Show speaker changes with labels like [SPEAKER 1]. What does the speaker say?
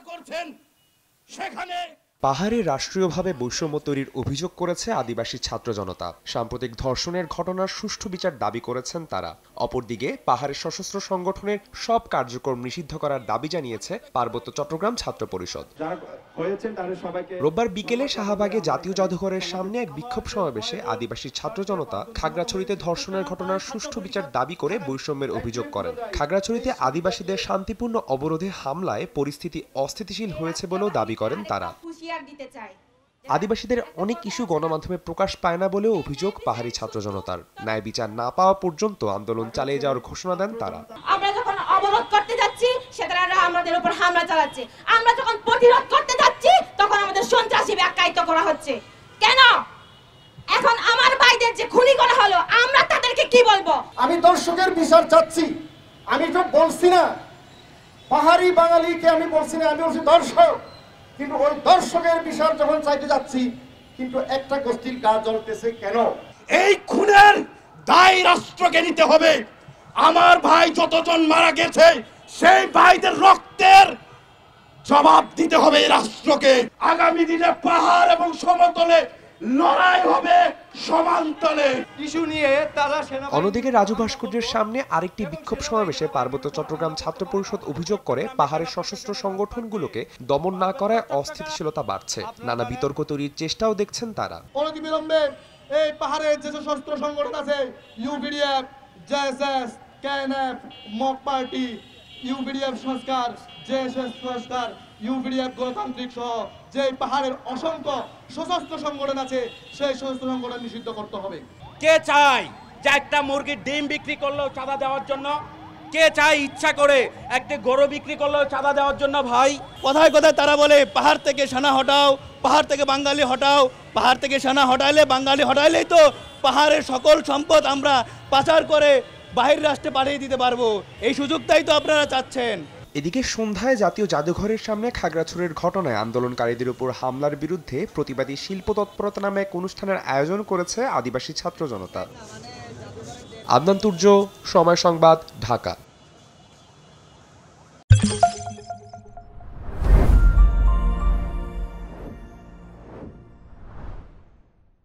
[SPEAKER 1] করছেন সেখানে
[SPEAKER 2] পাহাড়ে রাষ্ট্রীয়ভাবে বৈষম্য তৈরির অভিযোগ করেছে আদিবাসী ছাত্র জনতা। সাম্প্রতিক ধর্ষণের ঘটনার সুষ্ঠু বিচার দাবি করেছেন তারা। অপরদিকে পাহাড়ের সশস্ত্র সংগঠনের সব কার্যক্রম নিষিদ্ধ করার দাবি জানিয়েছে পার্বত্য চট্টগ্রাম ছাত্র পরিষদ। রোববার বিকেলে শাহবাগে জাতীয় জাদুঘরের সামনে এক বিক্ষোভ সমাবেশে আদিবাসী ছাত্র জনতা খাগড়াছড়িতে ধর্ষণের ঘটনার সুষ্ঠু বিচার দাবি করে বৈষম্যের অভিযোগ করেন। খাগড়াছড়িতে আদিবাসীদের শান্তিপূর্ণ অবরোধে হামলায় পরিস্থিতি অস্থিতিশীল হয়েছে বলেও দাবি করেন তারা। আদিবাসীদের অনেক ইস্যু গণমাধ্যমে প্রকাশ পায় না বলেও অভিযোগ পাহাড়ি ছাত্র জনতার। ন্যায় বিচার না পাওয়া পর্যন্ত আন্দোলন চালিয়ে যাওয়ার ঘোষণা দেন তারা।
[SPEAKER 3] আমরা যখন অবরোধ করতে যাচ্ছি সেটারা আমাদের উপর হামলা চালাচ্ছে, আমরা যখন প্রতিরোধ করতে যাচ্ছি তখন আমাদের সন্ত্রাসী আখ্যায়িত করা হচ্ছে। কেন? এখন আমার ভাইদের যে খুনি করা হলো আমরা তাদেরকে কি বলবো?
[SPEAKER 4] আমি দর্শকের বিচার চাচ্ছি। আমি তো বলছি না পাহাড়ি বাঙালিকে, আমি বলছি না, আমি বলছি দর্শক। কিন্তু ওই দর্শকের বিচার যখন চাইতে যাচ্ছি, কিন্তু একটা গোষ্ঠীর গা জ্বলতেছে কেন?
[SPEAKER 1] এই খুনের দায় রাষ্ট্রকে নিতে হবে। আমার ভাই যতজন মারা গেছে সেই ভাইদের রক্তের জবাব দিতে হবে এই রাষ্ট্রকে। আগামী দিনে পাহাড় এবং সমতলে লড়াই হবে সমান্তলে।
[SPEAKER 4] ইস্যু নিয়ে তারা
[SPEAKER 2] অন্যদিকে রাজু ভাস্কর্যের সামনে আরেকটি বিক্ষোভ সমাবেশে পার্বত্য চট্টগ্রাম ছাত্র পরিষদ অভিযোগ করে পাহাড়ের সশস্ত্র সংগঠনগুলোকে দমন না করায় অস্থিতিশীলতা বাড়ছে। নানা বিতর্ক তৈরির চেষ্টাও দেখছেন তারা।
[SPEAKER 4] অনতিবিলম্বে এই পাহাড়ের যে সশস্ত্র সংগঠন আছে, UPDF, JSS, KNF, mock party, UPDF সংস্কার, জেএসএস সংস্কার, ইউপিডিএফ গণতান্ত্রিক সহ যে পাহাড়ের অসংখ্য সশস্ত্র সংগঠন আছে সেই সশস্ত্র সংগঠন নিষিদ্ধ করতে হবে।
[SPEAKER 5] কে চায় যে একটা মুরগির ডিম বিক্রি করলেও চাঁদা দেওয়ার জন্য? কে চায় ইচ্ছা করে একটা গরু বিক্রি করলেও চাঁদা দেওয়ার জন্য? ভাই,
[SPEAKER 6] কথায় কথায় তারা বলে পাহাড় থেকে সানা হটাও, পাহাড় থেকে বাঙালি হটাও। পাহাড় থেকে সানা হটাইলে, বাঙালি হটাইলেই তো পাহাড়ের সকল সম্পদ আমরা পাচার করে বাহির রাষ্ট্রে পাঠিয়ে দিতে পারবো। এই সুযোগটাই তো আপনারা চাচ্ছেন।
[SPEAKER 2] এদিকে সন্ধ্যায় জাতীয় জাদুঘরের সামনে খাগড়াছড়ির ঘটনায় আন্দোলনকারীদের উপর হামলার বিরুদ্ধে প্রতিবাদী শিল্প তৎপরতা নামে এক অনুষ্ঠানের আয়োজন করেছে আদিবাসী ছাত্র জনতা। আদনান তুর্য, সময় সংবাদ, ঢাকা।